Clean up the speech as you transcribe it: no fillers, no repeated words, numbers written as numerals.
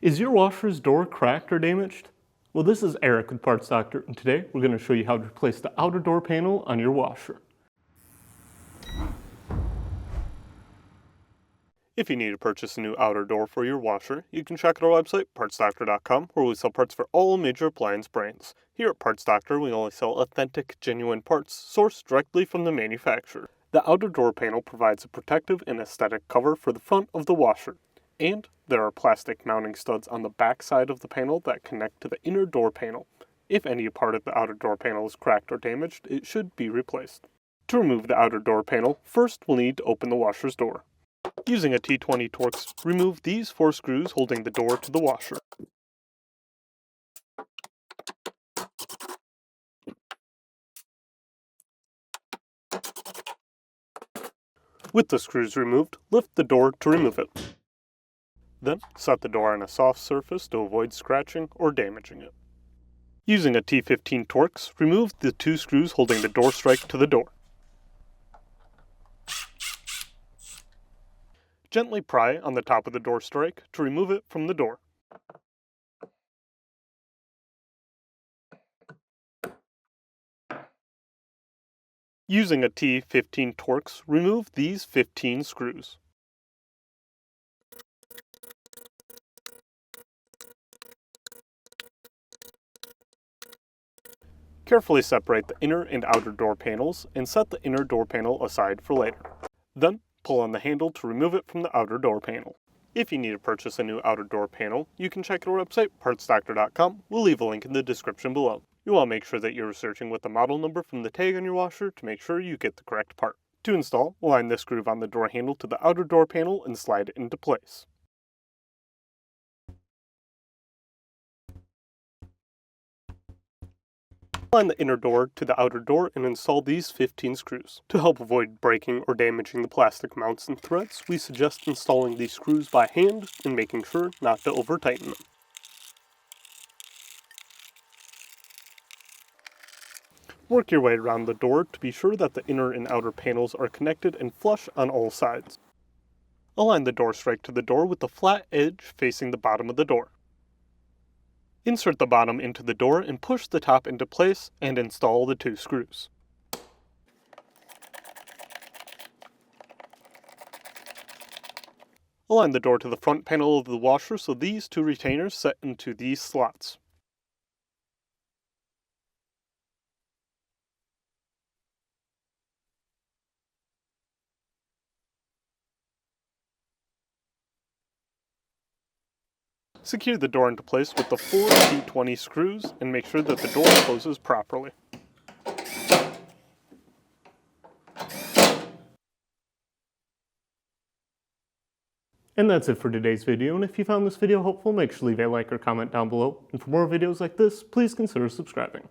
Is your washer's door cracked or damaged? Well, this is Eric with Parts Doctor, and today we're going to show you how to replace the outer door panel on your washer. If you need to purchase a new outer door for your washer, you can check out our website, partsdoctor.com, where we sell parts for all major appliance brands. Here at Parts Doctor, we only sell authentic, genuine parts sourced directly from the manufacturer. The outer door panel provides a protective and aesthetic cover for the front of the washer. And there are plastic mounting studs on the back side of the panel that connect to the inner door panel. If any part of the outer door panel is cracked or damaged, it should be replaced. To remove the outer door panel, first we'll need to open the washer's door. Using a T20 Torx, remove these 4 screws holding the door to the washer. With the screws removed, lift the door to remove it. Then, set the door on a soft surface to avoid scratching or damaging it. Using a T15 Torx, remove the 2 screws holding the door strike to the door. Gently pry on the top of the door strike to remove it from the door. Using a T15 Torx, remove these 15 screws. Carefully separate the inner and outer door panels and set the inner door panel aside for later. Then, pull on the handle to remove it from the outer door panel. If you need to purchase a new outer door panel, you can check our website, partsdoctor.com. We'll leave a link in the description below. You want to make sure that you're researching with the model number from the tag on your washer to make sure you get the correct part. To install, align this groove on the door handle to the outer door panel and slide it into place. Align the inner door to the outer door and install these 15 screws. To help avoid breaking or damaging the plastic mounts and threads, we suggest installing these screws by hand and making sure not to over-tighten them. Work your way around the door to be sure that the inner and outer panels are connected and flush on all sides. Align the door strike to the door with the flat edge facing the bottom of the door. Insert the bottom into the door and push the top into place and install the 2 screws. Align the door to the front panel of the washer so these 2 retainers set into these slots. Secure the door into place with the 4 T20 screws and make sure that the door closes properly. And that's it for today's video, and if you found this video helpful, make sure to leave a like or comment down below. And for more videos like this, please consider subscribing.